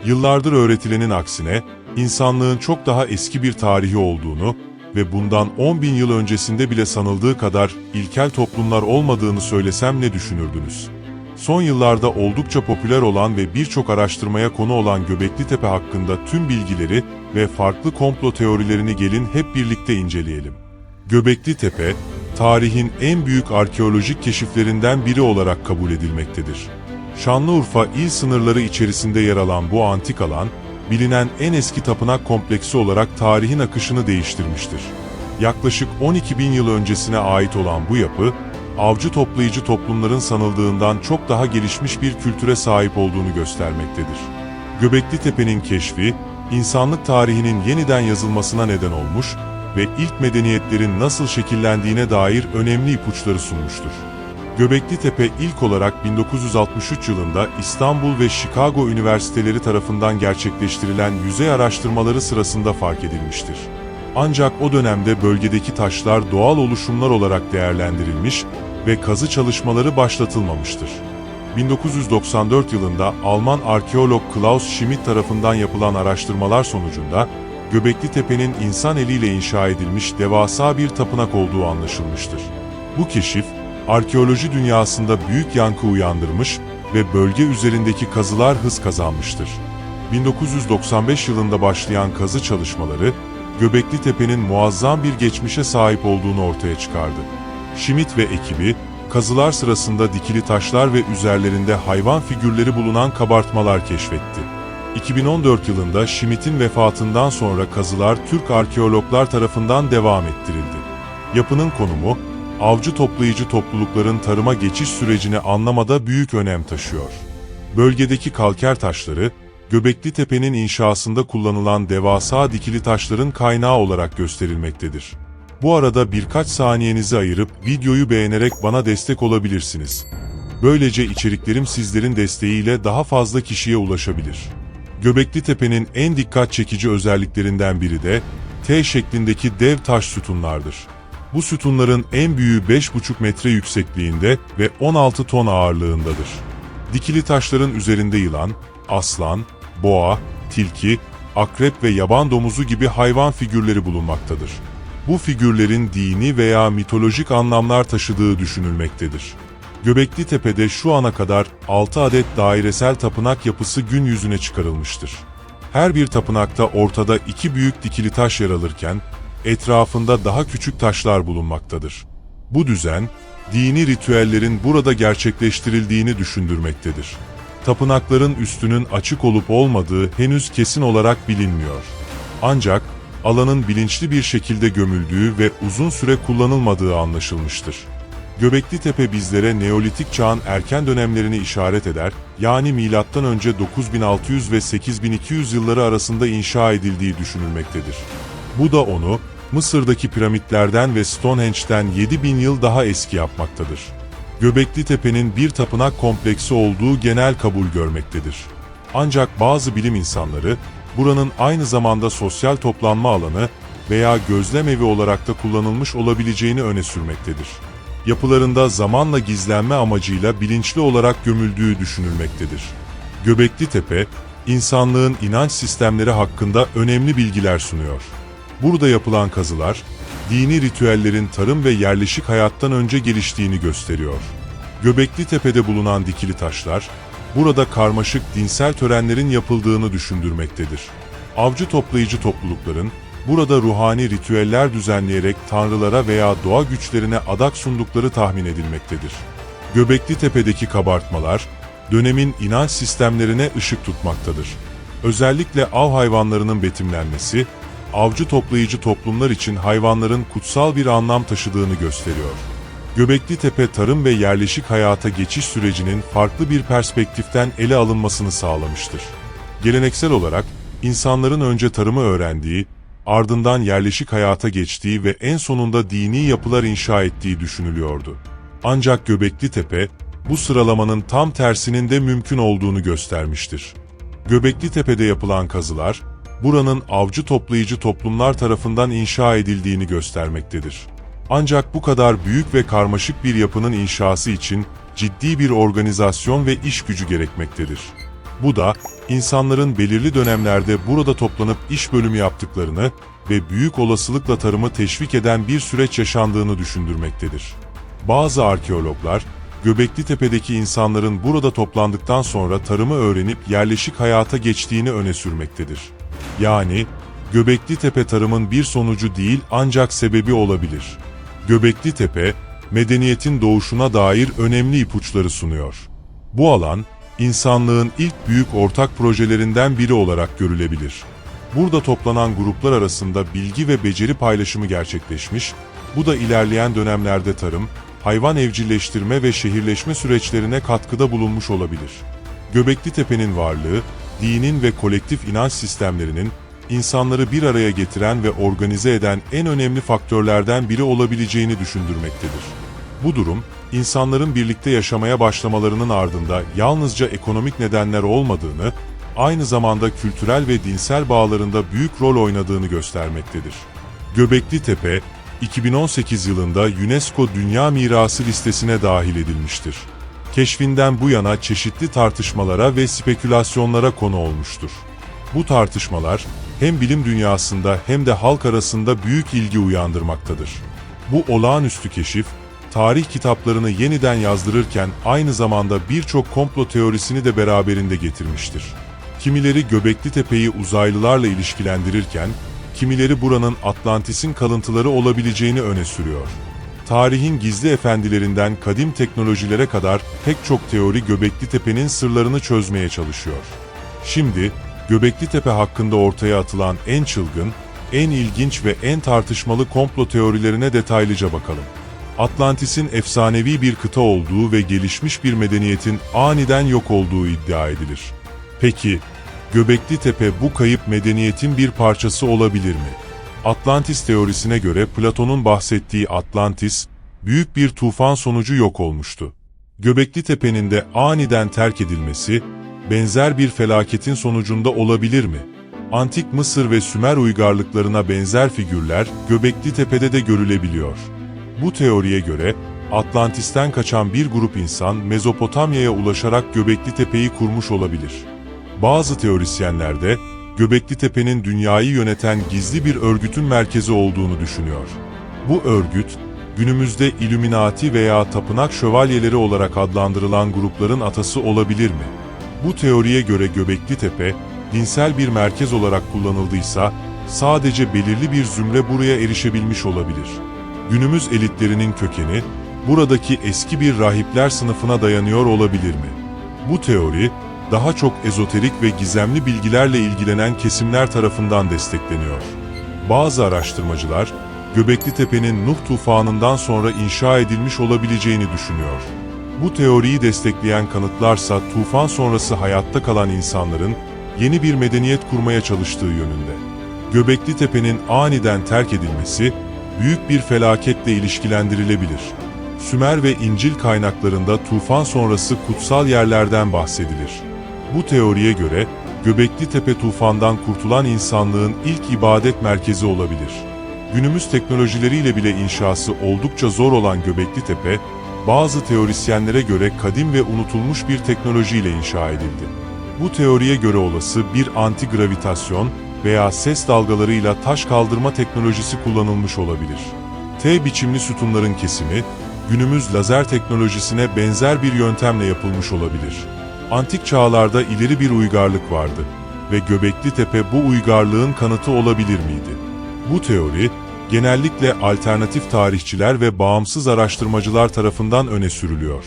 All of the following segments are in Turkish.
Yıllardır öğretilenin aksine, insanlığın çok daha eski bir tarihi olduğunu ve bundan 10.000 yıl öncesinde bile sanıldığı kadar ilkel toplumlar olmadığını söylesem ne düşünürdünüz? Son yıllarda oldukça popüler olan ve birçok araştırmaya konu olan Göbeklitepe hakkında tüm bilgileri ve farklı komplo teorilerini gelin hep birlikte inceleyelim. Göbeklitepe, tarihin en büyük arkeolojik keşiflerinden biri olarak kabul edilmektedir. Şanlıurfa il sınırları içerisinde yer alan bu antik alan, bilinen en eski tapınak kompleksi olarak tarihin akışını değiştirmiştir. Yaklaşık 12.000 yıl öncesine ait olan bu yapı, avcı toplayıcı toplumların sanıldığından çok daha gelişmiş bir kültüre sahip olduğunu göstermektedir. Göbeklitepe'nin keşfi, insanlık tarihinin yeniden yazılmasına neden olmuş ve ilk medeniyetlerin nasıl şekillendiğine dair önemli ipuçları sunmuştur. Göbeklitepe ilk olarak 1963 yılında İstanbul ve Chicago Üniversiteleri tarafından gerçekleştirilen yüzey araştırmaları sırasında fark edilmiştir. Ancak o dönemde bölgedeki taşlar doğal oluşumlar olarak değerlendirilmiş ve kazı çalışmaları başlatılmamıştır. 1994 yılında Alman arkeolog Klaus Schmidt tarafından yapılan araştırmalar sonucunda Göbeklitepe'nin insan eliyle inşa edilmiş devasa bir tapınak olduğu anlaşılmıştır. Bu keşif, arkeoloji dünyasında büyük yankı uyandırmış ve bölge üzerindeki kazılar hız kazanmıştır. 1995 yılında başlayan kazı çalışmaları, Göbeklitepe'nin muazzam bir geçmişe sahip olduğunu ortaya çıkardı. Schmidt ve ekibi, kazılar sırasında dikili taşlar ve üzerlerinde hayvan figürleri bulunan kabartmalar keşfetti. 2014 yılında Schmidt'in vefatından sonra kazılar Türk arkeologlar tarafından devam ettirildi. Yapının konumu, avcı toplayıcı toplulukların tarıma geçiş sürecini anlamada büyük önem taşıyor. Bölgedeki kalker taşları, Göbeklitepe'nin inşasında kullanılan devasa dikili taşların kaynağı olarak gösterilmektedir. Bu arada birkaç saniyenizi ayırıp videoyu beğenerek bana destek olabilirsiniz. Böylece içeriklerim sizlerin desteğiyle daha fazla kişiye ulaşabilir. Göbeklitepe'nin en dikkat çekici özelliklerinden biri de T şeklindeki dev taş sütunlardır. Bu sütunların en büyüğü 5,5 metre yüksekliğinde ve 16 ton ağırlığındadır. Dikili taşların üzerinde yılan, aslan, boğa, tilki, akrep ve yaban domuzu gibi hayvan figürleri bulunmaktadır. Bu figürlerin dini veya mitolojik anlamlar taşıdığı düşünülmektedir. Göbeklitepe'de şu ana kadar 6 adet dairesel tapınak yapısı gün yüzüne çıkarılmıştır. Her bir tapınakta ortada 2 büyük dikili taş yer alırken, etrafında daha küçük taşlar bulunmaktadır. Bu düzen, dini ritüellerin burada gerçekleştirildiğini düşündürmektedir. Tapınakların üstünün açık olup olmadığı henüz kesin olarak bilinmiyor. Ancak, alanın bilinçli bir şekilde gömüldüğü ve uzun süre kullanılmadığı anlaşılmıştır. Göbeklitepe bizlere Neolitik çağın erken dönemlerini işaret eder, yani M.Ö. 9600 ve 8200 yılları arasında inşa edildiği düşünülmektedir. Bu da onu, Mısır'daki piramitlerden ve Stonehenge'den 7000 yıl daha eski yapmaktadır. Göbeklitepe'nin bir tapınak kompleksi olduğu genel kabul görmektedir. Ancak bazı bilim insanları, buranın aynı zamanda sosyal toplanma alanı veya gözlem evi olarak da kullanılmış olabileceğini öne sürmektedir. Yapılarında zamanla gizlenme amacıyla bilinçli olarak gömüldüğü düşünülmektedir. Göbeklitepe, insanlığın inanç sistemleri hakkında önemli bilgiler sunuyor. Burada yapılan kazılar, dini ritüellerin tarım ve yerleşik hayattan önce geliştiğini gösteriyor. Göbeklitepe'de bulunan dikili taşlar, burada karmaşık dinsel törenlerin yapıldığını düşündürmektedir. Avcı toplayıcı toplulukların, burada ruhani ritüeller düzenleyerek tanrılara veya doğa güçlerine adak sundukları tahmin edilmektedir. Göbeklitepe'deki kabartmalar, dönemin inanç sistemlerine ışık tutmaktadır. Özellikle av hayvanlarının betimlenmesi, avcı toplayıcı toplumlar için hayvanların kutsal bir anlam taşıdığını gösteriyor. Göbeklitepe tarım ve yerleşik hayata geçiş sürecinin farklı bir perspektiften ele alınmasını sağlamıştır. Geleneksel olarak, insanların önce tarımı öğrendiği, ardından yerleşik hayata geçtiği ve en sonunda dini yapılar inşa ettiği düşünülüyordu. Ancak Göbeklitepe, bu sıralamanın tam tersinin de mümkün olduğunu göstermiştir. Göbeklitepe'de yapılan kazılar, buranın avcı toplayıcı toplumlar tarafından inşa edildiğini göstermektedir. Ancak bu kadar büyük ve karmaşık bir yapının inşası için ciddi bir organizasyon ve iş gücü gerekmektedir. Bu da, insanların belirli dönemlerde burada toplanıp iş bölümü yaptıklarını ve büyük olasılıkla tarımı teşvik eden bir süreç yaşandığını düşündürmektedir. Bazı arkeologlar, Göbeklitepe'deki insanların burada toplandıktan sonra tarımı öğrenip yerleşik hayata geçtiğini öne sürmektedir. Yani, Göbeklitepe tarımın bir sonucu değil ancak sebebi olabilir. Göbeklitepe, medeniyetin doğuşuna dair önemli ipuçları sunuyor. Bu alan, insanlığın ilk büyük ortak projelerinden biri olarak görülebilir. Burada toplanan gruplar arasında bilgi ve beceri paylaşımı gerçekleşmiş, bu da ilerleyen dönemlerde tarım, hayvan evcilleştirme ve şehirleşme süreçlerine katkıda bulunmuş olabilir. Göbeklitepe'nin varlığı, dinin ve kolektif inanç sistemlerinin, insanları bir araya getiren ve organize eden en önemli faktörlerden biri olabileceğini düşündürmektedir. Bu durum, insanların birlikte yaşamaya başlamalarının ardında yalnızca ekonomik nedenler olmadığını, aynı zamanda kültürel ve dinsel bağlarında büyük rol oynadığını göstermektedir. Göbeklitepe, 2018 yılında UNESCO Dünya Mirası listesine dahil edilmiştir. Keşfinden bu yana çeşitli tartışmalara ve spekülasyonlara konu olmuştur. Bu tartışmalar, hem bilim dünyasında hem de halk arasında büyük ilgi uyandırmaktadır. Bu olağanüstü keşif, tarih kitaplarını yeniden yazdırırken aynı zamanda birçok komplo teorisini de beraberinde getirmiştir. Kimileri Göbeklitepe'yi uzaylılarla ilişkilendirirken, kimileri buranın Atlantis'in kalıntıları olabileceğini öne sürüyor. Tarihin gizli efendilerinden kadim teknolojilere kadar pek çok teori Göbeklitepe'nin sırlarını çözmeye çalışıyor. Şimdi, Göbeklitepe hakkında ortaya atılan en çılgın, en ilginç ve en tartışmalı komplo teorilerine detaylıca bakalım. Atlantis'in efsanevi bir kıta olduğu ve gelişmiş bir medeniyetin aniden yok olduğu iddia edilir. Peki, Göbeklitepe bu kayıp medeniyetin bir parçası olabilir mi? Atlantis teorisine göre Platon'un bahsettiği Atlantis, büyük bir tufan sonucu yok olmuştu. Göbeklitepe'nin de aniden terk edilmesi, benzer bir felaketin sonucunda olabilir mi? Antik Mısır ve Sümer uygarlıklarına benzer figürler Göbeklitepe'de de görülebiliyor. Bu teoriye göre, Atlantis'ten kaçan bir grup insan Mezopotamya'ya ulaşarak Göbeklitepe'yi kurmuş olabilir. Bazı teorisyenler de, Göbeklitepe'nin dünyayı yöneten gizli bir örgütün merkezi olduğunu düşünüyor. Bu örgüt, günümüzde Illuminati veya tapınak şövalyeleri olarak adlandırılan grupların atası olabilir mi? Bu teoriye göre Göbeklitepe, dinsel bir merkez olarak kullanıldıysa, sadece belirli bir zümre buraya erişebilmiş olabilir. Günümüz elitlerinin kökeni, buradaki eski bir rahipler sınıfına dayanıyor olabilir mi? Bu teori, daha çok ezoterik ve gizemli bilgilerle ilgilenen kesimler tarafından destekleniyor. Bazı araştırmacılar, Göbeklitepe'nin Nuh tufanından sonra inşa edilmiş olabileceğini düşünüyor. Bu teoriyi destekleyen kanıtlarsa tufan sonrası hayatta kalan insanların yeni bir medeniyet kurmaya çalıştığı yönünde. Göbeklitepe'nin aniden terk edilmesi, büyük bir felaketle ilişkilendirilebilir. Sümer ve İncil kaynaklarında tufan sonrası kutsal yerlerden bahsedilir. Bu teoriye göre, Göbeklitepe tufandan kurtulan insanlığın ilk ibadet merkezi olabilir. Günümüz teknolojileriyle bile inşası oldukça zor olan Göbeklitepe, bazı teorisyenlere göre kadim ve unutulmuş bir teknolojiyle inşa edildi. Bu teoriye göre olası bir anti-gravitasyon veya ses dalgalarıyla taş kaldırma teknolojisi kullanılmış olabilir. T biçimli sütunların kesimi, günümüz lazer teknolojisine benzer bir yöntemle yapılmış olabilir. Antik çağlarda ileri bir uygarlık vardı ve Göbeklitepe bu uygarlığın kanıtı olabilir miydi? Bu teori, genellikle alternatif tarihçiler ve bağımsız araştırmacılar tarafından öne sürülüyor.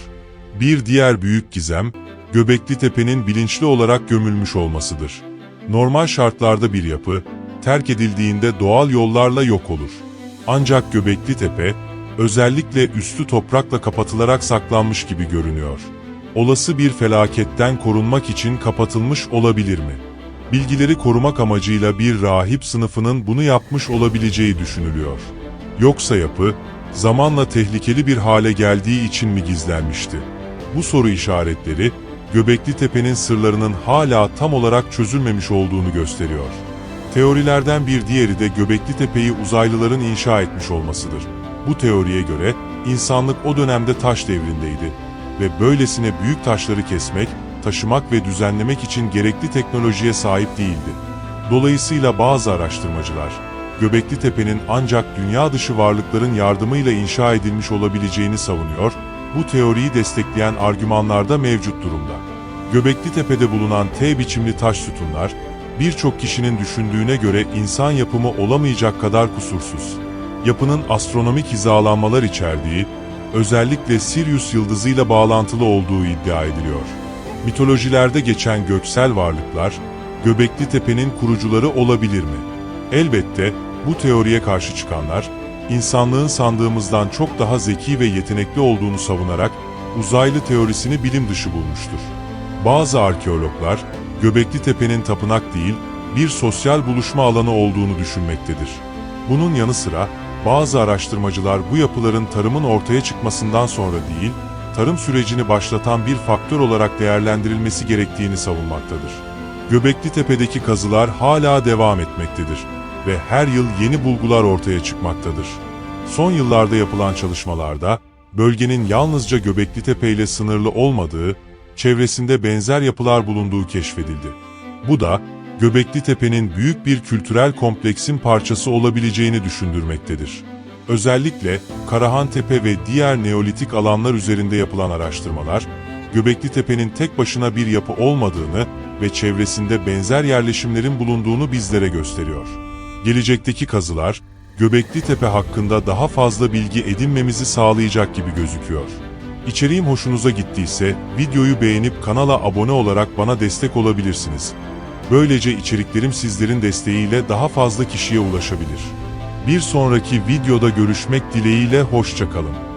Bir diğer büyük gizem, Göbeklitepe'nin bilinçli olarak gömülmüş olmasıdır. Normal şartlarda bir yapı, terk edildiğinde doğal yollarla yok olur. Ancak Göbeklitepe, özellikle üstü toprakla kapatılarak saklanmış gibi görünüyor. Olası bir felaketten korunmak için kapatılmış olabilir mi? Bilgileri korumak amacıyla bir rahip sınıfının bunu yapmış olabileceği düşünülüyor. Yoksa yapı, zamanla tehlikeli bir hale geldiği için mi gizlenmişti? Bu soru işaretleri, Göbeklitepe'nin sırlarının hala tam olarak çözülmemiş olduğunu gösteriyor. Teorilerden bir diğeri de Göbeklitepe'yi uzaylıların inşa etmiş olmasıdır. Bu teoriye göre, insanlık o dönemde taş devrindeydi ve böylesine büyük taşları kesmek, taşımak ve düzenlemek için gerekli teknolojiye sahip değildi. Dolayısıyla bazı araştırmacılar, Göbekli Tepe'nin ancak dünya dışı varlıkların yardımıyla inşa edilmiş olabileceğini savunuyor, bu teoriyi destekleyen argümanlar da mevcut durumda. Göbekli Tepe'de bulunan T biçimli taş sütunlar, birçok kişinin düşündüğüne göre insan yapımı olamayacak kadar kusursuz. Yapının astronomik hizalanmalar içerdiği, özellikle Sirius yıldızıyla bağlantılı olduğu iddia ediliyor. Mitolojilerde geçen göksel varlıklar, Göbekli Tepe'nin kurucuları olabilir mi? Elbette, bu teoriye karşı çıkanlar, insanlığın sandığımızdan çok daha zeki ve yetenekli olduğunu savunarak, uzaylı teorisini bilim dışı bulmuştur. Bazı arkeologlar, Göbekli Tepe'nin tapınak değil, bir sosyal buluşma alanı olduğunu düşünmektedir. Bunun yanı sıra, bazı araştırmacılar bu yapıların tarımın ortaya çıkmasından sonra değil, tarım sürecini başlatan bir faktör olarak değerlendirilmesi gerektiğini savunmaktadır. Göbekli Tepe'deki kazılar hala devam etmektedir ve her yıl yeni bulgular ortaya çıkmaktadır. Son yıllarda yapılan çalışmalarda, bölgenin yalnızca Göbekli Tepe ile sınırlı olmadığı, çevresinde benzer yapılar bulunduğu keşfedildi. Bu da, Göbekli Tepe'nin büyük bir kültürel kompleksin parçası olabileceğini düşündürmektedir. Özellikle Karahantepe ve diğer Neolitik alanlar üzerinde yapılan araştırmalar, Göbekli Tepe'nin tek başına bir yapı olmadığını ve çevresinde benzer yerleşimlerin bulunduğunu bizlere gösteriyor. Gelecekteki kazılar, Göbekli Tepe hakkında daha fazla bilgi edinmemizi sağlayacak gibi gözüküyor. İçeriğim hoşunuza gittiyse, videoyu beğenip kanala abone olarak bana destek olabilirsiniz. Böylece içeriklerim sizlerin desteğiyle daha fazla kişiye ulaşabilir. Bir sonraki videoda görüşmek dileğiyle hoşça kalın.